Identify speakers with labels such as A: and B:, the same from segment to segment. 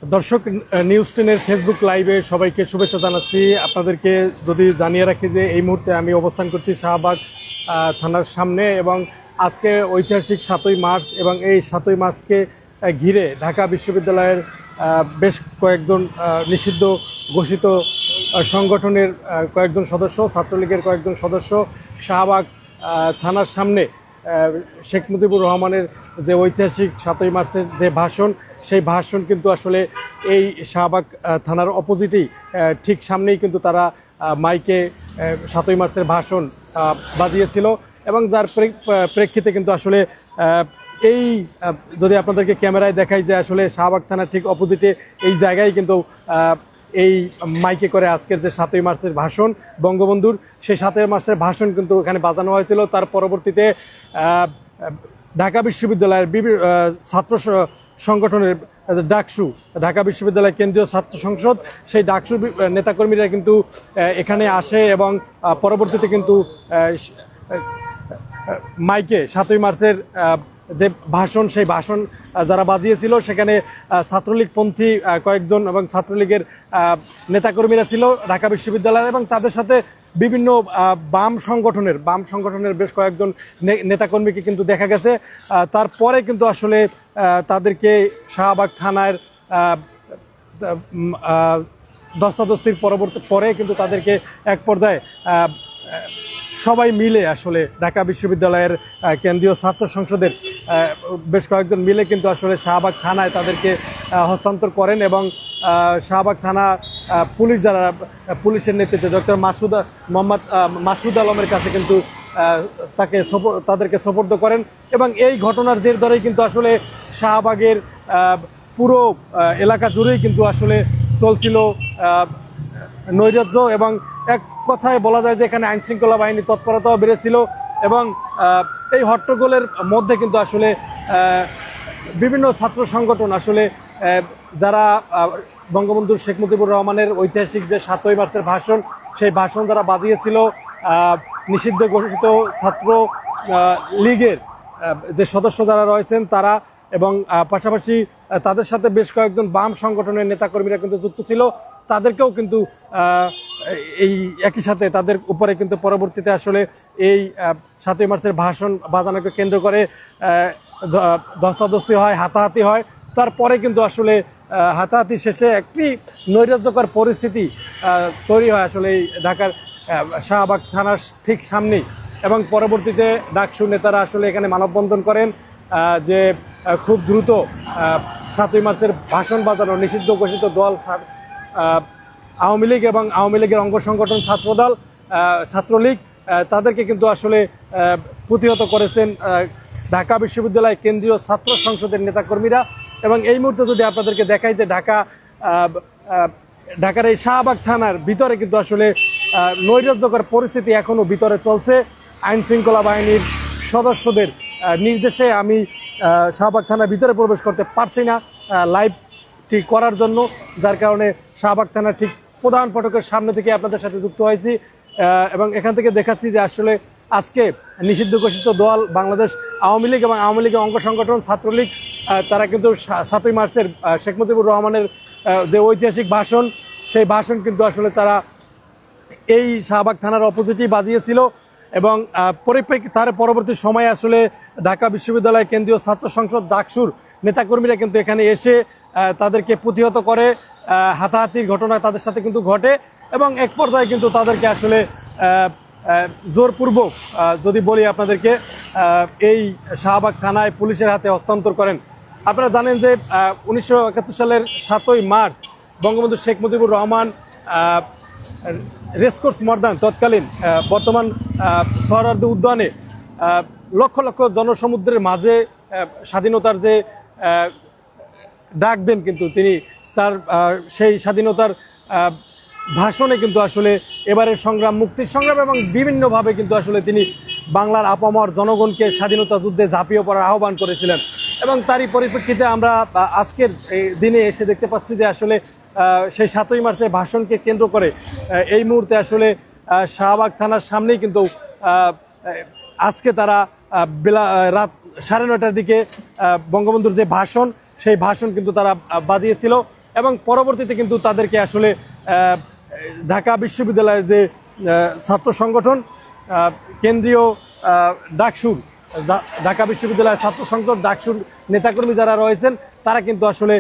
A: দর্শক, news 10-এর Facebook লাইভে সবাইকে শুভেচ্ছা জানাচ্ছি। আপনাদেরকে যদি জানিয়ে রাখি যে এই মুহূর্তে আমি অবস্থান করছি শাহবাগ থানার সামনে, এবং আজকে ঐতিহাসিক 7ই মার্চ, এবং এই 7ই মার্চকে ঘিরে ঢাকা বিশ্ববিদ্যালয়ের বেশ কয়েকজন নিষিদ্ধ ঘোষিত সংগঠনের কয়েকজন সদস্য, ছাত্রলীগের কয়েকজন সদস্য শাহবাগ থানার সামনে শেখ মুজিবুর রহমানের যে ঐতিহাসিক 7ই মার্চের যে ভাষণ, সেই ভাষণ কিন্তু আসলে এই শাহবাগ থানার অপোজিটেই ঠিক সামনেই কিন্তু তারা মাইকে 7ই মার্চের ভাষণ বাজিয়েছিল, এবং যার প্রেক্ষিতে কিন্তু আসলে এই যদি আপনাদেরকে ক্যামেরায় দেখাই যে আসলে শাহবাগ থানার ঠিক অপোজিটে এই জায়গায় কিন্তু এই মাইকে করে আজকের যে 7ই মার্চের ভাষণ বঙ্গবন্ধুর, সেই 7ই মার্চের ভাষণ কিন্তু এখানে বাজানো হয়েছিল। তার পরবর্তীতে ঢাকা বিশ্ববিদ্যালয়ের ছাত্র সংগঠনের ডাকসু, ঢাকা বিশ্ববিদ্যালয় কেন্দ্রীয় ছাত্র সংসদ, সেই ডাকসু নেতাকর্মীরা কিন্তু এখানে আসে, এবং পরবর্তীতে কিন্তু মাইকে 7ই মার্চের যে ভাষণ, সেই ভাষণ যারা বাজিয়েছিল সেখানে ছাত্রলীগপন্থী কয়েকজন এবং ছাত্রলীগের নেতাকর্মীরা ছিল ঢাকা বিশ্ববিদ্যালয়ের, এবং তাদের সাথে বিভিন্ন বাম সংগঠনের বেশ কয়েকজন নেতাকর্মীকে কিন্তু দেখা গেছে। তারপরে কিন্তু আসলে তাদেরকে শাহবাগ থানার ধস্তাধস্তির পরে কিন্তু তাদেরকে এক পর্যায়ে সবাই মিলে আসলে ঢাকা বিশ্ববিদ্যালয়ের কেন্দ্রীয় ছাত্র সংসদের বেশ কয়েকজন মিলে কিন্তু আসলে শাহবাগ থানায় তাদেরকে হস্তান্তর করেন, এবং শাহবাগ থানা পুলিশের নেতৃত্বে ডক্টর মাসুদ আলমের কাছে কিন্তু তাদেরকে সোপর্দ করেন। এবং এই ঘটনার জের ধরেই কিন্তু আসলে শাহবাগের পুরো এলাকা জুড়েই কিন্তু আসলে চলছিল নৈরাজ্য, এবং এক কথায় বলা যায় যে এখানে আইনশৃঙ্খলা বাহিনীর তৎপরতাও বেড়েছিল, এবং এই হট্টগোলের মধ্যে কিন্তু আসলে বিভিন্ন ছাত্র সংগঠন আসলে যারা বঙ্গবন্ধু শেখ মুজিবুর রহমানের ঐতিহাসিক যে 7ই মার্চের ভাষণ, সেই ভাষণ যারা বাজিয়েছিল, নিষিদ্ধ ঘোষিত ছাত্র লীগের যে সদস্য যারা রয়েছেন তারা, এবং পাশাপাশি তাদের সাথে বেশ কয়েকজন বাম সংগঠনের নেতাকর্মীরা কিন্তু যুক্ত ছিল, তাদেরকেও কিন্তু এই একই সাথে তাদের উপরে কিন্তু পরবর্তীতে আসলে এই 7ই মার্চের ভাষণ বাজানোকে কেন্দ্র করে ধস্তাধস্তি হয়, হাতাহাতি হয়। তারপরে কিন্তু আসলে হাতাহাতি শেষে একটি নৈরাজ্যকর পরিস্থিতি তৈরি হয় আসলে এই ঢাকার শাহবাগ থানার ঠিক সামনেই, এবং পরবর্তীতে ডাকসু নেতারা আসলে এখানে মানববন্ধন করেন যে খুব দ্রুত 7ই মার্চের ভাষণ বাজানো নিষিদ্ধ ঘোষিত দল আওয়ামী লীগ এবং আওয়ামী লীগের অঙ্গ সংগঠন ছাত্রলীগ, তাদেরকে কিন্তু আসলে প্রতিহত করেছেন ঢাকা বিশ্ববিদ্যালয় কেন্দ্রীয় ছাত্র সংসদের নেতাকর্মীরা। এবং এই মুহূর্তে যদি আপনাদেরকে দেখাই যে ঢাকার এই শাহবাগ থানার ভিতরে কিন্তু আসলে নৈরাজ্যকর পরিস্থিতি এখনো ভিতরে চলছে। আইন শৃঙ্খলা বাহিনীর সদস্যদের নির্দেশে আমি শাহবাগ থানার ভিতরে প্রবেশ করতে পারছি না লাইভটি করার জন্য, যার কারণে শাহবাগ থানার ঠিক প্রধান ফটকের সামনে থেকে আপনাদের সাথে যুক্ত হয়েছি, এবং এখান থেকে দেখাচ্ছি যে আসলে আজকে নিষিদ্ধ ঘোষিত দল বাংলাদেশ আওয়ামী লীগ এবং আওয়ামী লীগের অঙ্গ সংগঠন ছাত্রলীগ, তারা কিন্তু 7ই মার্চের শেখ মুজিবুর রহমানের যে ঐতিহাসিক ভাষণ, সেই ভাষণ কিন্তু আসলে তারা এই শাহবাগ থানার অপোজিটেই বাজিয়েছিল, এবং তার পরবর্তী সময়ে আসলে ঢাকা বিশ্ববিদ্যালয় কেন্দ্রীয় ছাত্র সংসদ ডাকসুর নেতাকর্মীরা কিন্তু এখানে এসে তাদেরকে প্রতিহত করে, হাতাহাতির ঘটনা তাদের সাথে কিন্তু ঘটে, এবং এক পর্যায়ে কিন্তু তাদেরকে আসলে জোরপূর্বক যদি বলি আপনাদেরকে এই শাহবাগ থানায় পুলিশের হাতে হস্তান্তর করেন। আপনারা জানেন যে 1971 সালের 7ই মার্চ বঙ্গবন্ধু শেখ মুজিবুর রহমান রেসকোর্স ময়দান, তৎকালীন বর্তমান সোহরাওয়ার্দী উদ্যানে লক্ষ লক্ষ জনসমুদ্রের মাঝে স্বাধীনতার যে ডাক দেন, কিন্তু তিনি তার সেই স্বাধীনতার ভাষণে কিন্তু আসলে এবারের সংগ্রাম, মুক্তির সংগ্রাম এবং বিভিন্নভাবে কিন্তু আসলে তিনি বাংলার আপামর জনগণকে স্বাধীনতা যুদ্ধে ঝাঁপিয়ে পড়ার আহ্বান করেছিলেন। এবং তারই পরিপ্রেক্ষিতে আমরা আজকের দিনে এসে দেখতে পাচ্ছি যে আসলে সেই 7ই মার্চের ভাষণকে কেন্দ্র করে এই মুহূর্তে আসলে শাহবাগ থানার সামনেই কিন্তু আজকে তারা রাত 9:30টার দিকে বঙ্গবন্ধুর যে ভাষণ, সেই ভাষণ কিন্তু তারা বাজিয়েছিল, এবং পরবর্তীতে কিন্তু তাদেরকে আসলে ঢাকা বিশ্ববিদ্যালয়ের যে ছাত্র সংগঠন কেন্দ্রীয় ডাকসুর ঢাকা বিশ্ববিদ্যালয়ের ছাত্র সংসদ ডাকসুর নেতাকর্মী যারা রয়েছেন তারা কিন্তু আসলে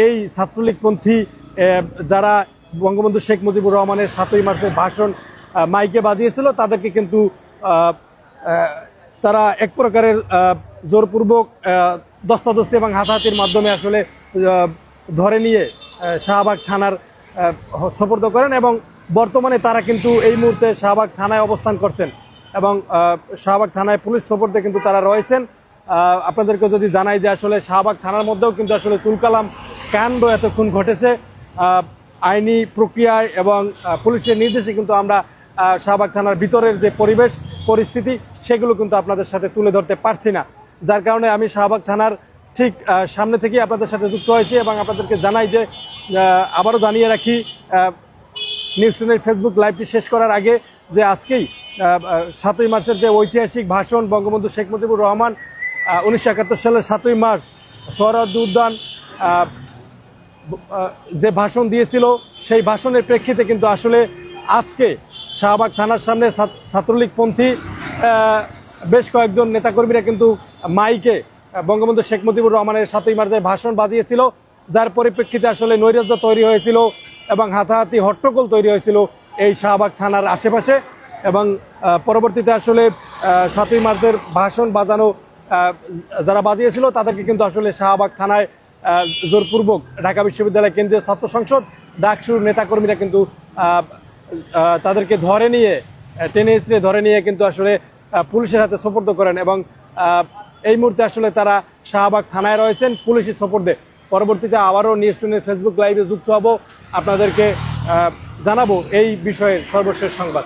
A: এই ছাত্রলীগপন্থী যারা বঙ্গবন্ধু শেখ মুজিবুর রহমানের 7ই মার্চের ভাষণ মাইকে বাজিয়েছিল তাদেরকে কিন্তু তারা এক প্রকারের জোরপূর্বক দস্তাদস্তি এবং হাতাহাতির মাধ্যমে আসলে ধরে নিয়ে শাহবাগ থানার সোপর্দ করেন এবং বর্তমানে তারা কিন্তু এই মুহূর্তে শাহবাগ থানায় অবস্থান করছেন এবং শাহবাগ থানায় পুলিশ সোপর্দে কিন্তু তারা রয়েছেন। আপনাদেরকে যদি জানাই যে আসলে শাহবাগ থানার মধ্যেও কিন্তু আসলে তুলকালাম কাণ্ড এতক্ষণ ঘটেছে। আইনি প্রক্রিয়ায় এবং পুলিশের নির্দেশে কিন্তু আমরা শাহবাগ থানার ভিতরের যে পরিবেশ পরিস্থিতি সেগুলো কিন্তু আপনাদের সাথে তুলে ধরতে পারছি না, যার কারণে আমি শাহবাগ থানার ঠিক সামনে থেকেই আপনাদের সাথে যুক্ত হয়েছি এবং আপনাদেরকে জানাই যে আবারও জানিয়ে রাখি নিউজ 10 ফেসবুক লাইভটি শেষ করার আগে যে আজকেই 7ই মার্চের যে ঐতিহাসিক ভাষণ বঙ্গবন্ধু শেখ মুজিবুর রহমান 1971 সালের 7ই মার্চ সোহরাওয়ার্দী উদ্যান যে ভাষণ দিয়েছিল সেই ভাষণের প্রেক্ষিতে কিন্তু আসলে আজকে শাহবাগ থানার সামনে ছাত্রলীগপন্থী বেশ কয়েকজন নেতাকর্মীরা কিন্তু মাইকে বঙ্গবন্ধু শেখ মুজিবুর রহমানের 7ই মার্চের ভাষণ বাজিয়েছিল, যার পরিপ্রেক্ষিতে আসলে নৈরাজ্য তৈরি হয়েছিল এবং হাতাহাতি হট্টগোল তৈরি হয়েছিল এই শাহবাগ থানার আশেপাশে এবং পরবর্তীতে আসলে 7ই মার্চের ভাষণ বাজানো যারা বাজিয়েছিল তাদেরকে কিন্তু আসলে শাহবাগ থানায় জোরপূর্বক ঢাকা বিশ্ববিদ্যালয় কেন্দ্রীয় ছাত্র সংসদ ডাকসুর নেতাকর্মীরা কিন্তু তাদেরকে ধরে নিয়ে টেনে হিঁচড়ে ধরে নিয়ে কিন্তু আসলে পুলিশের হাতে সোপর্দ করেন এবং এই মুহূর্তে আসলে তারা শাহবাগ থানায় রয়েছেন পুলিশের সোপর্দে। পরবর্তীতে আবারও নিউজ 10 ফেসবুক লাইভে যুক্ত হব, আপনাদেরকে জানাবো এই বিষয়ের সর্বশেষ সংবাদ।